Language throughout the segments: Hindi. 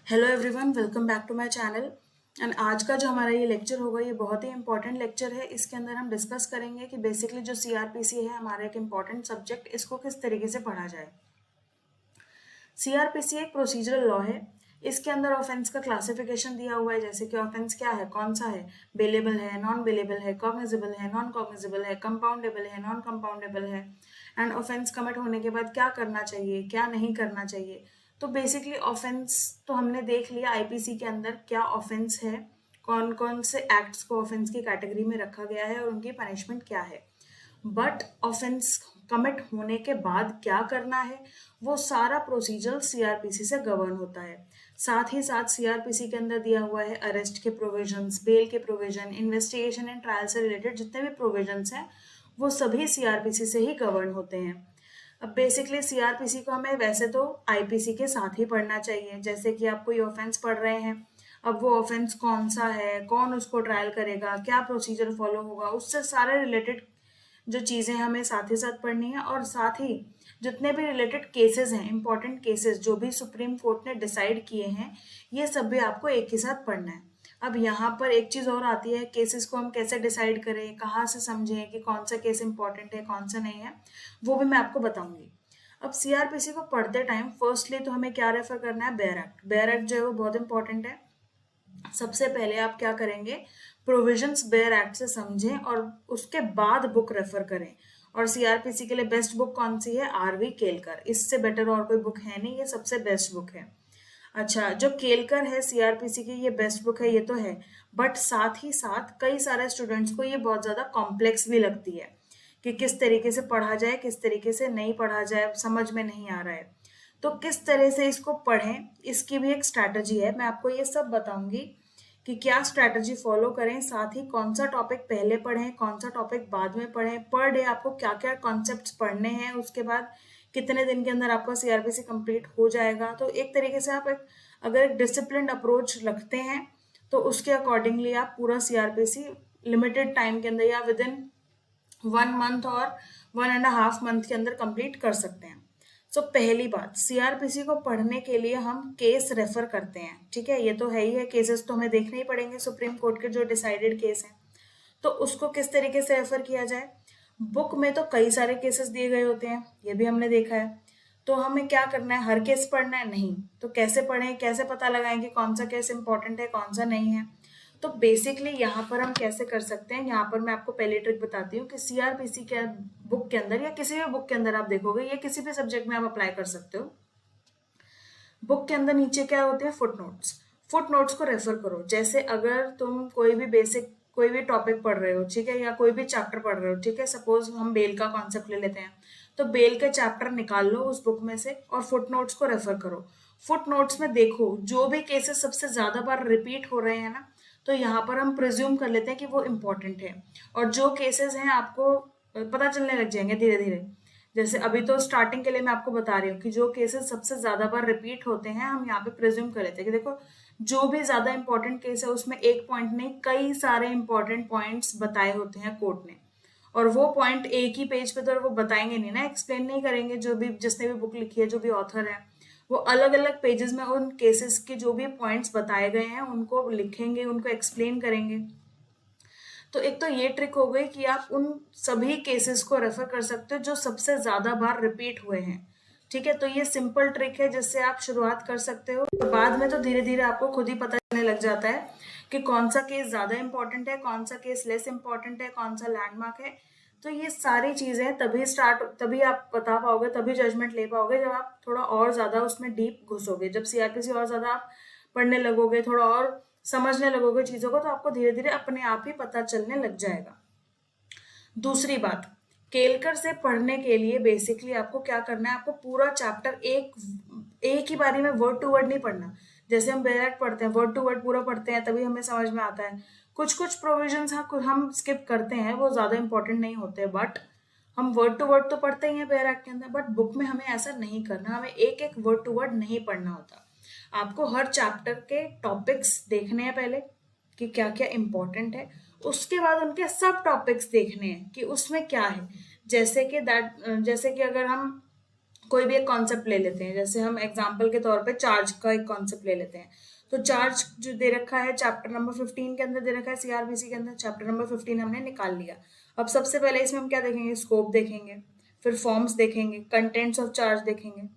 Hello everyone, welcome back to my channel. And आज का जो हमारा ये लेक्चर होगा ये बहुत ही इंपॉर्टेंट लेक्चर है। इसके अंदर हम डिस्कस करेंगे कि बेसिकली जो सीआरपीसी है हमारा एक इम्पॉर्टेंट सब्जेक्ट, इसको किस तरीके से पढ़ा जाए। सीआरपीसी एक प्रोसीजरल लॉ है। इसके अंदर ऑफेंस का क्लासिफिकेशन दिया हुआ है, जैसे कि ऑफेंस क्या है, कौन सा है, बेलेबल है, नॉन बेलेबल है, कॉग्निजिबल है, नॉन कॉग्निजिबल है, कंपाउंडेबल है, नॉन कंपाउंडेबल है, एंड ऑफेंस कमिट होने के बाद क्या करना चाहिए, क्या नहीं करना चाहिए। तो बेसिकली ऑफेंस तो हमने देख लिया आईपीसी के अंदर क्या ऑफेंस है, कौन कौन से एक्ट्स को ऑफेंस की कैटेगरी में रखा गया है और उनकी पनिशमेंट क्या है। बट ऑफेंस कमिट होने के बाद क्या करना है, वो सारा प्रोसीजर सीआरपीसी से गवर्न होता है। साथ ही साथ सीआरपीसी के अंदर दिया हुआ है अरेस्ट के प्रोविजंस, बेल के प्रोविजन, इन्वेस्टिगेशन एंड ट्रायल से रिलेटेड जितने भी प्रोविजंस हैं वो सभी सीआरपीसी से ही गवर्न होते हैं। अब बेसिकली सीआरपीसी को हमें वैसे तो आईपीसी के साथ ही पढ़ना चाहिए। जैसे कि आप कोई ऑफेंस पढ़ रहे हैं, अब वो ऑफेंस कौन सा है, कौन उसको ट्रायल करेगा, क्या प्रोसीजर फॉलो होगा, उससे सारे रिलेटेड जो चीज़ें हमें साथ ही साथ पढ़नी है। और साथ ही जितने भी रिलेटेड केसेस हैं, इंपॉर्टेंट केसेस जो भी सुप्रीम कोर्ट ने डिसाइड किए हैं, ये सब भी आपको एक ही साथ पढ़ना है। अब यहाँ पर एक चीज़ और आती है, केसेस को हम कैसे डिसाइड करें, कहाँ से समझें कि कौन सा केस इंपॉर्टेंट है कौन सा नहीं है, वो भी मैं आपको बताऊंगी। अब सीआरपीसी को पढ़ते टाइम फर्स्टली तो हमें क्या रेफर करना है, बेयर एक्ट। बेयर एक्ट जो है वो बहुत इंपॉर्टेंट है। सबसे पहले आप क्या करेंगे, प्रोविजंस बेयर एक्ट से समझें और उसके बाद बुक रेफर करें। और सीआरपीसी के लिए बेस्ट बुक कौन सी है, आरवी केलकर। इससे बेटर और कोई बुक है नहीं, ये सबसे बेस्ट बुक है। अच्छा, जो केलकर है सीआरपीसी की, ये बेस्ट बुक है, ये तो है। बट साथ ही साथ कई सारे स्टूडेंट्स को ये बहुत ज्यादा कॉम्प्लेक्स भी लगती है कि किस तरीके से पढ़ा जाए, किस तरीके से नहीं पढ़ा जाए, समझ में नहीं आ रहा है। तो किस तरह से इसको पढ़ें, इसकी भी एक स्ट्रैटेजी है। मैं आपको ये सब बताऊंगी कि क्या स्ट्रैटेजी फॉलो करें, साथ ही कौन सा टॉपिक पहले पढ़ें, कौन सा टॉपिक बाद में पढ़ें, पर डे आपको क्या क्या कॉन्सेप्ट्स पढ़ने हैं, उसके बाद कितने दिन के अंदर आपका सीआरपीसी कंप्लीट हो जाएगा। तो एक तरीके से आप एक अगर एक डिसिप्लिन्ड अप्रोच रखते हैं तो उसके अकॉर्डिंगली आप पूरा सीआरपीसी लिमिटेड टाइम के अंदर या विद इन 1 मंथ और 1.5 मंथ के अंदर कंप्लीट कर सकते हैं। सो पहली बात, सीआरपीसी को पढ़ने के लिए हम केस रेफर करते हैं। ठीक है, ये तो है ही है, केसेस तो हमें देखने ही पड़ेंगे, सुप्रीम कोर्ट के जो डिसाइडेड केस हैं। तो उसको किस तरीके से रेफर किया जाए, बुक में तो कई सारे केसेस दिए गए होते हैं, ये भी हमने देखा है। तो हमें क्या करना है, हर केस पढ़ना है नहीं, तो कैसे पढ़ें, कैसे पता लगाएं कि कौन सा केस इंपॉर्टेंट है कौन सा नहीं है। तो बेसिकली यहाँ पर हम कैसे कर सकते हैं, यहाँ पर मैं आपको पहली ट्रिक बताती हूँ कि सीआरपीसी के बुक के अंदर या किसी भी बुक के अंदर आप देखोगे, या किसी भी सब्जेक्ट में आप अप्लाई कर सकते हो। बुक के अंदर नीचे क्या होते हैं, फुट नोट्स। फुट नोट्स को रेफर करो। जैसे अगर तुम कोई भी बेसिक कोई भी टॉपिक पढ़ रहे हो, ठीक है, या कोई भी चैप्टर पढ़ रहे हो, ठीक है, सपोज हम बेल का कॉन्सेप्ट ले लेते हैं, तो बेल के चैप्टर निकाल लो उस बुक में से और फुट नोट्स को रेफर करो। फुट नोट्स में देखो जो भी केसेस सबसे ज्यादा बार रिपीट हो रहे हैं ना, तो यहाँ पर हम प्रिज्यूम कर लेते हैं कि वो इम्पोर्टेंट है। और जो केसेस हैं आपको पता चलने लग जाएंगे धीरे धीरे। जैसे अभी तो स्टार्टिंग के लिए मैं आपको बता रही हूँ कि जो केसेस सबसे ज्यादा बार रिपीट होते हैं हम यहाँ पे प्रिज्यूम कर लेते हैं कि देखो जो भी ज्यादा इंपॉर्टेंट केस है उसमें एक पॉइंट नहीं कई सारे इंपॉर्टेंट पॉइंट्स बताए होते हैं कोर्ट ने। और वो पॉइंट एक ही पेज पे तो वो बताएंगे नहीं ना, एक्सप्लेन नहीं करेंगे। जो भी जिसने भी बुक लिखी है, जो भी ऑथर है, वो अलग अलग पेजेस में उन केसेस के जो भी पॉइंट्स बताए गए हैं उनको लिखेंगे, उनको एक्सप्लेन करेंगे। तो एक तो ये ट्रिक हो गई कि आप उन सभी केसेस को रेफर कर सकते हो जो सबसे ज्यादा बार रिपीट हुए हैं। ठीक है, तो ये सिंपल ट्रिक है जिससे आप शुरुआत कर सकते हो। और बाद में तो धीरे धीरे आपको खुद ही पता चलने लग जाता है कि कौन सा केस ज्यादा इंपॉर्टेंट है, कौन सा केस लेस इंपॉर्टेंट है, कौन सा लैंडमार्क है। तो ये सारी चीजें तभी आप बता पाओगे, तभी जजमेंट ले पाओगे जब आप थोड़ा और ज्यादा उसमें डीप घुसोगे। जब सीआरपीसी और ज्यादा आप पढ़ने लगोगे, थोड़ा और समझने लगोगे चीजों को, तो आपको धीरे धीरे अपने आप ही पता चलने लग जाएगा। दूसरी बात, केलकर से पढ़ने के लिए बेसिकली आपको क्या करना है, आपको पूरा चैप्टर एक ही बारी में वर्ड टू वर्ड नहीं पढ़ना। जैसे हम बैरक पढ़ते हैं, वर्ड टू वर्ड पूरा पढ़ते हैं तभी हमें समझ में आता है। कुछ कुछ प्रोविजंस हम स्किप करते हैं, वो ज्यादा इंपॉर्टेंट नहीं होते, बट हम वर्ड टू वर्ड तो पढ़ते ही हैं बैरक के अंदर। बट बुक में हमें ऐसा नहीं करना, हमें एक एक वर्ड टू वर्ड नहीं पढ़ना होता। आपको हर चैप्टर के टॉपिक्स देखने हैं पहले कि क्या क्या इंपॉर्टेंट है, उसके बाद उनके सब टॉपिक्स देखने हैं कि उसमें क्या है। जैसे कि अगर हम कोई भी एक कॉन्सेप्ट ले लेते हैं, जैसे हम एग्जाम्पल के तौर पे चार्ज का एक कॉन्सेप्ट ले लेते हैं। तो चार्ज जो दे रखा है चैप्टर नंबर 15 के अंदर दे रखा है, सीआरबीसी के अंदर चैप्टर नंबर 15 हमने निकाल लिया। अब सबसे पहले इसमें हम क्या देखेंगे, स्कोप देखेंगे, फिर फॉर्म्स देखेंगे, कंटेंट्स ऑफ चार्ज देखेंगे।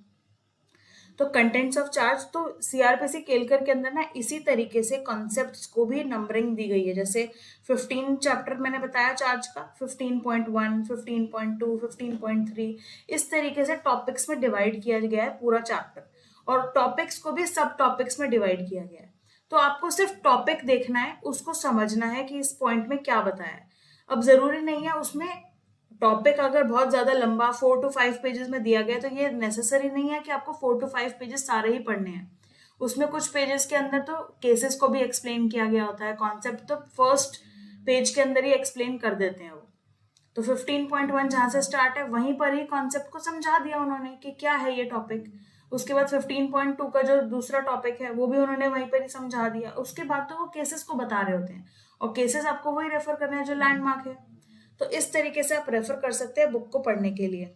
तो कंटेंट्स ऑफ चार्ज, तो सीआरपीसी केलकर के अंदर ना इसी तरीके से कॉन्सेप्ट्स को भी नंबरिंग दी गई है। जैसे 15 चैप्टर मैंने बताया चार्ज का, 15.1, 15.2, 15.3, इस तरीके से टॉपिक्स में डिवाइड किया गया है पूरा चैप्टर, और टॉपिक्स को भी सब टॉपिक्स में डिवाइड किया गया है। तो आपको सिर्फ टॉपिक देखना है, उसको समझना है कि इस पॉइंट में क्या बताया है। अब जरूरी नहीं है उसमें टॉपिक अगर बहुत ज्यादा लंबा 4 to 5 पेजेस में दिया गया तो ये नेसेसरी नहीं है कि आपको 4 to 5 पेजेस सारे ही पढ़ने हैं। उसमें कुछ पेजेस के अंदर तो केसेस को भी एक्सप्लेन किया गया होता है, कॉन्सेप्ट तो फर्स्ट पेज के अंदर ही एक्सप्लेन कर देते हैं वो। तो 15.1 जहां से स्टार्ट है वहीं पर ही कॉन्सेप्ट को समझा दिया उन्होंने कि क्या है ये टॉपिक। उसके बाद 15.2 का जो दूसरा टॉपिक है वो भी उन्होंने वहीं पर ही समझा दिया। उसके बाद तो वो केसेस को बता रहे होते हैं, और केसेस आपको वही रेफर करना है जो लैंडमार्क है। तो इस तरीके से आप रेफर कर सकते हैं बुक को पढ़ने के लिए।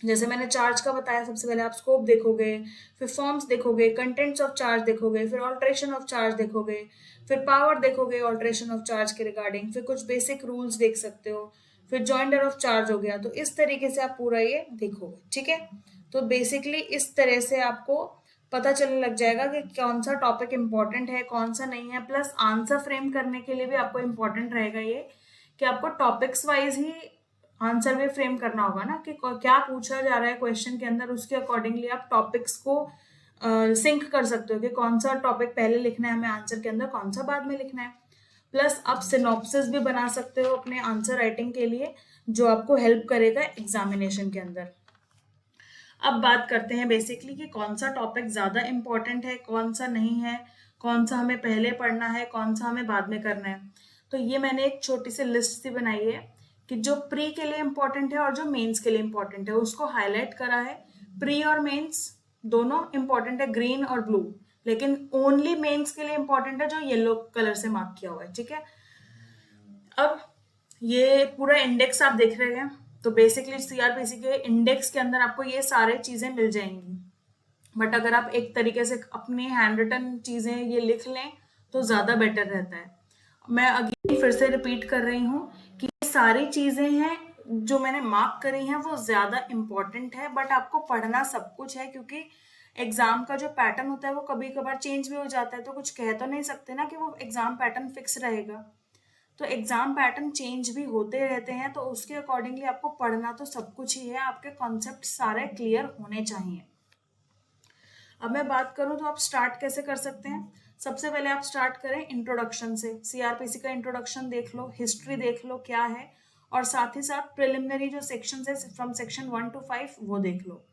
जैसे मैंने चार्ज का बताया, सबसे पहले आप स्कोप देखोगे, फिर फॉर्म्स देखोगे, कंटेंट्स ऑफ चार्ज देखोगे, फिर ऑल्ट्रेशन ऑफ चार्ज देखोगे, फिर पावर देखोगे ऑल्ट्रेशन ऑफ चार्ज के रिगार्डिंग, फिर कुछ बेसिक रूल्स देख सकते हो, फिर जॉइंडर ऑफ चार्ज हो गया। तो इस तरीके से आप पूरा ये देखोगे, ठीक है। तो बेसिकली इस तरह से आपको पता चलने लग जाएगा कि कौन सा टॉपिक इंपॉर्टेंट है, कौन सा नहीं है। प्लस आंसर फ्रेम करने के लिए भी आपको इम्पोर्टेंट रहेगा ये कि आपको टॉपिक्स वाइज ही आंसर भी फ्रेम करना होगा ना, कि क्या पूछा जा रहा है क्वेश्चन के अंदर, उसके अकॉर्डिंगली आप टॉपिक्स को सिंक कर सकते हो कि कौन सा टॉपिक पहले लिखना है हमें आंसर के अंदर, कौन सा बाद में लिखना है। प्लस आप सिनॉप्सिस भी बना सकते हो अपने आंसर राइटिंग के लिए, जो आपको हेल्प करेगा एग्जामिनेशन के अंदर। अब बात करते हैं बेसिकली कि कौन सा टॉपिक ज्यादा इंपॉर्टेंट है, कौन सा नहीं है, कौन सा हमें पहले पढ़ना है, कौन सा हमें बाद में करना है। तो ये मैंने एक छोटी सी लिस्ट सी बनाई है कि जो प्री के लिए इंपॉर्टेंट है और जो मेंस के लिए इंपॉर्टेंट है उसको हाईलाइट करा है। प्री और मेंस दोनों इंपॉर्टेंट है, ग्रीन और ब्लू, लेकिन ओनली मेंस के लिए इंपॉर्टेंट है जो येलो कलर से मार्क किया हुआ है, ठीक है। अब ये पूरा इंडेक्स आप देख रहे हैं, तो बेसिकली सीआरपीसी के इंडेक्स के अंदर आपको ये सारे चीजें मिल जाएंगी। बट अगर आप एक तरीके से अपनी हैंड रिटन चीजें ये लिख लें तो ज्यादा बेटर रहता है। मैं अगेन फिर से रिपीट कर रही हूँ कि ये सारी चीजें हैं जो मैंने मार्क करी हैं वो ज्यादा इंपॉर्टेंट है, बट आपको पढ़ना सब कुछ है, क्योंकि एग्जाम का जो पैटर्न होता है वो कभी कभार चेंज भी हो जाता है। तो कुछ कह तो नहीं सकते ना कि वो एग्जाम पैटर्न फिक्स रहेगा। तो एग्जाम पैटर्न चेंज भी होते रहते हैं, तो उसके अकॉर्डिंगली आपको पढ़ना तो सब कुछ ही है, आपके कॉन्सेप्ट सारे क्लियर होने चाहिए। अब मैं बात करूं तो आप स्टार्ट कैसे कर सकते हैं। सबसे पहले आप स्टार्ट करें इंट्रोडक्शन से, सीआरपीसी का इंट्रोडक्शन देख लो, हिस्ट्री देख लो क्या है, और साथ ही साथ प्रिलिमिनरी जो सेक्शन है फ्रॉम सेक्शन 1 to 5 वो देख लो।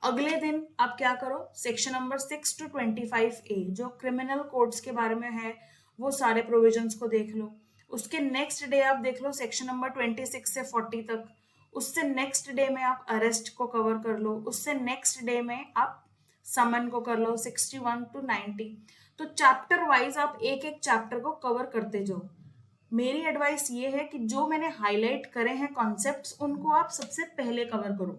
अगले दिन आप क्या करो, सेक्शन नंबर 6 to 25A जो क्रिमिनल कोड्स के बारे में है वो सारे प्रोविजंस को देख लो। उसके नेक्स्ट डे आप देख लो सेक्शन नंबर 26 से 40 तक। उससे नेक्स्ट डे में आप अरेस्ट को कवर कर लो। उससे नेक्स्ट डे में आप समन को कर लो 61 to 90। तो चैप्टर वाइज आप एक एक चैप्टर को कवर करते जाओ। मेरी एडवाइस ये है कि जो मैंने हाईलाइट करे हैं कॉन्सेप्ट्स उनको आप सबसे पहले कवर करो।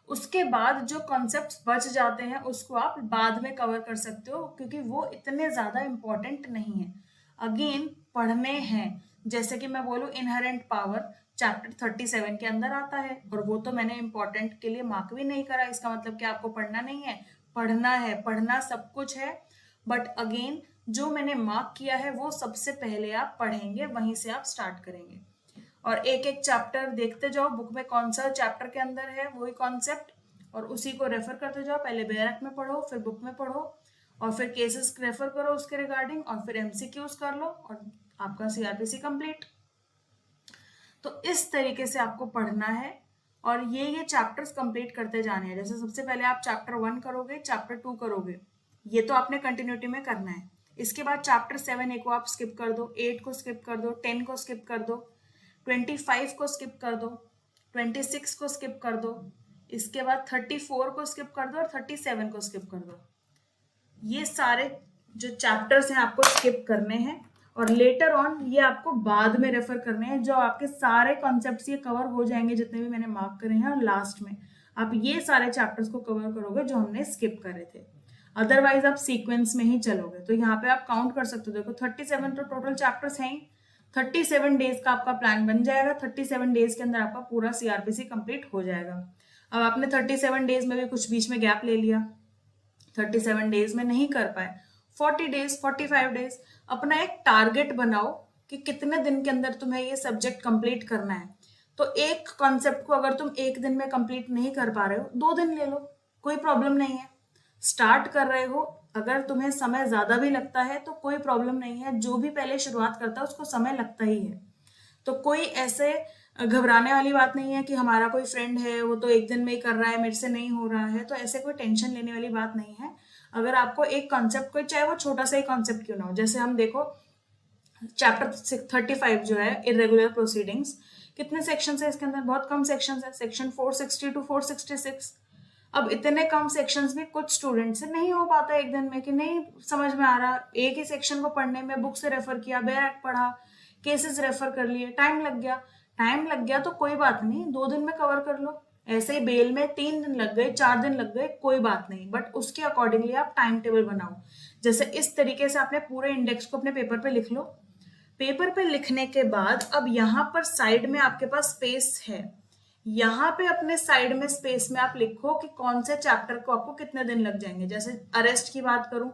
उसके बाद जो कॉन्सेप्ट्स बच जाते हैं उसको आप बाद में कवर कर सकते हो, क्योंकि वो इतने ज्यादा इंपॉर्टेंट नहीं है। अगेन पढ़ने हैं, जैसे कि मैं बोलूं इनहेरेंट पावर चैप्टर 37 के अंदर आता है, और वो तो मैंने इंपॉर्टेंट के लिए मार्क भी नहीं करा, इसका मतलब कि आपको पढ़ना नहीं है। पढ़ना है, पढ़ना सब कुछ है, बट अगेन जो मैंने मार्क किया है वो सबसे पहले आप पढ़ेंगे, वहीं से आप स्टार्ट करेंगे। और एक एक चैप्टर देखते जाओ, बुक में कौन सा चैप्टर के अंदर है वही कॉन्सेप्ट, और उसी को रेफर करते जाओ। पहले बैरक में पढ़ो, फिर बुक में पढ़ो, और फिर केसेस रेफर करो उसके रिगार्डिंग, और फिर एमसीक्यूज कर लो, और आपका सीआरपीसी कंप्लीट। तो इस तरीके से आपको पढ़ना है, और ये चैप्टर्स कंप्लीट करते जाने हैं। जैसे सबसे पहले आप चैप्टर 1 करोगे, चैप्टर 2 करोगे, ये तो आपने कंटिन्यूटी में करना है। इसके बाद चैप्टर 7 को आप स्किप कर दो, 8 को स्किप कर दो, 10 को स्किप कर दो, 25 को स्किप कर दो, 26 को स्किप कर दो, इसके बाद 34 को स्किप कर दो, और 37 को स्किप कर दो। ये सारे जो चैप्टर्स हैं आपको स्किप करने हैं, और लेटर ऑन ये आपको बाद में रेफर करने हैं, जो आपके सारे कॉन्सेप्ट्स ये कवर हो जाएंगे जितने भी मैंने मार्क करे हैं, और लास्ट में आप ये सारे चैप्टर्स को कवर करोगे जो हमने स्किप करे थे, अदरवाइज आप सीक्वेंस में ही चलोगे। तो यहाँ पे आप काउंट कर सकते हो, देखो 37 तो टोटल चैप्टर्स हैं ही, 37 डेज का आपका प्लान बन जाएगा, 37 डेज के अंदर आपका पूरा सीआरपीसी कंप्लीट हो जाएगा। अब आपने 37 डेज में भी कुछ बीच में गैप ले लिया, 37 डेज में नहीं कर पाए, 40 डेज 45 डेज, अपना एक टारगेट बनाओ कि कितने दिन के अंदर तुम्हें ये सब्जेक्ट कंप्लीट करना है। तो एक कॉन्सेप्ट को अगर तुम एक दिन में कंप्लीट नहीं कर पा रहे हो, 2 दिन ले लो, कोई प्रॉब्लम नहीं है। स्टार्ट कर रहे हो, अगर तुम्हें समय ज्यादा भी लगता है तो कोई प्रॉब्लम नहीं है, जो भी पहले शुरुआत करता है उसको समय लगता ही है। तो कोई ऐसे घबराने वाली बात नहीं है कि हमारा कोई फ्रेंड है वो तो एक दिन में ही कर रहा है, मेरे से नहीं हो रहा है, तो ऐसे कोई टेंशन लेने वाली बात नहीं है। अगर आपको एक कॉन्सेप्ट कोई, चाहे वो छोटा सा ही कॉन्सेप्ट क्यों ना हो, जैसे हम देखो चैप्टर 35 जो है इरेगुलर प्रोसीडिंग्स, कितने सेक्शन है इसके अंदर, बहुत कम सेक्शन है, सेक्शन 460 टू 466। अब इतने कम सेक्शंस भी कुछ स्टूडेंट से नहीं हो पाता एक दिन में, कि नहीं समझ में आ रहा, एक ही सेक्शन को पढ़ने में बुक से रेफर किया, बेयर एक्ट पढ़ा, केसेस रेफर कर लिए, टाइम लग गया तो कोई बात नहीं, 2 दिन में कवर कर लो। ऐसे ही बेल में 3 दिन लग गए, 4 दिन लग गए, कोई बात नहीं, बट उसके अकॉर्डिंगली आप टाइम टेबल बनाओ। जैसे इस तरीके से आपने पूरे इंडेक्स को अपने पेपर पे लिख लो। पेपर पे लिखने के बाद अब यहाँ पर साइड में आपके पास स्पेस है, यहाँ पे अपने साइड में स्पेस में आप लिखो कि कौन से चैप्टर को आपको कितने दिन लग जाएंगे। जैसे अरेस्ट की बात करूं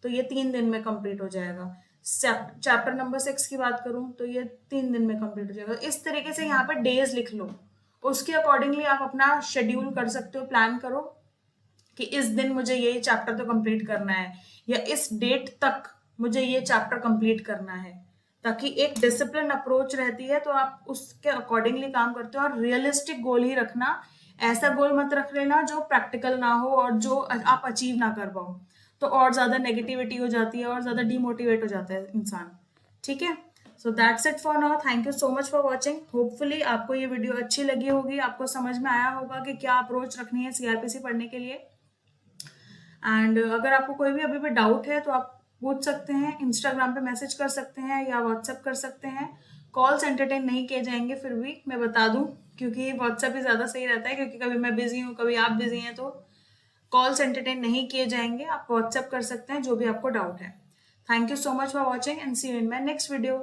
तो ये 3 दिन में कंप्लीट हो जाएगा, चैप्टर नंबर 6 की बात करूं तो ये 3 दिन में कंप्लीट हो जाएगा। इस तरीके से यहाँ पे डेज लिख लो, उसके अकॉर्डिंगली आप अपना शेड्यूल कर सकते हो, प्लान करो कि इस दिन मुझे ये चैप्टर तो कंप्लीट करना है, या इस डेट तक मुझे ये चैप्टर कंप्लीट करना है, ताकि एक डिसिप्लिन अप्रोच रहती है, तो आप उसके अकॉर्डिंगली काम करते हो। और रियलिस्टिक गोल ही रखना, ऐसा गोल मत रख लेना जो प्रैक्टिकल ना हो और जो आप अचीव ना कर पाओ, तो और ज्यादा नेगेटिविटी हो जाती है और ज्यादा डिमोटिवेट हो जाता है इंसान। ठीक है, so that's it for now, thank you so much for watching. Hopefully आपको ये वीडियो अच्छी लगी होगी, आपको समझ में आया होगा कि क्या अप्रोच रखनी है सीआरपीसी पढ़ने के लिए। एंड अगर आपको कोई भी अभी भी डाउट है तो आप पूछ सकते हैं, इंस्टाग्राम पे मैसेज कर सकते हैं या व्हाट्सएप कर सकते हैं। कॉल्स एंटरटेन नहीं किए जाएंगे, फिर भी मैं बता दूं, क्योंकि व्हाट्सएप ही ज़्यादा सही रहता है, क्योंकि कभी मैं बिजी हूँ कभी आप बिजी हैं, तो कॉल्स एंटरटेन नहीं किए जाएंगे। आप व्हाट्सएप कर सकते हैं जो भी आपको डाउट है। Thank you so much for watching and see you in my next video.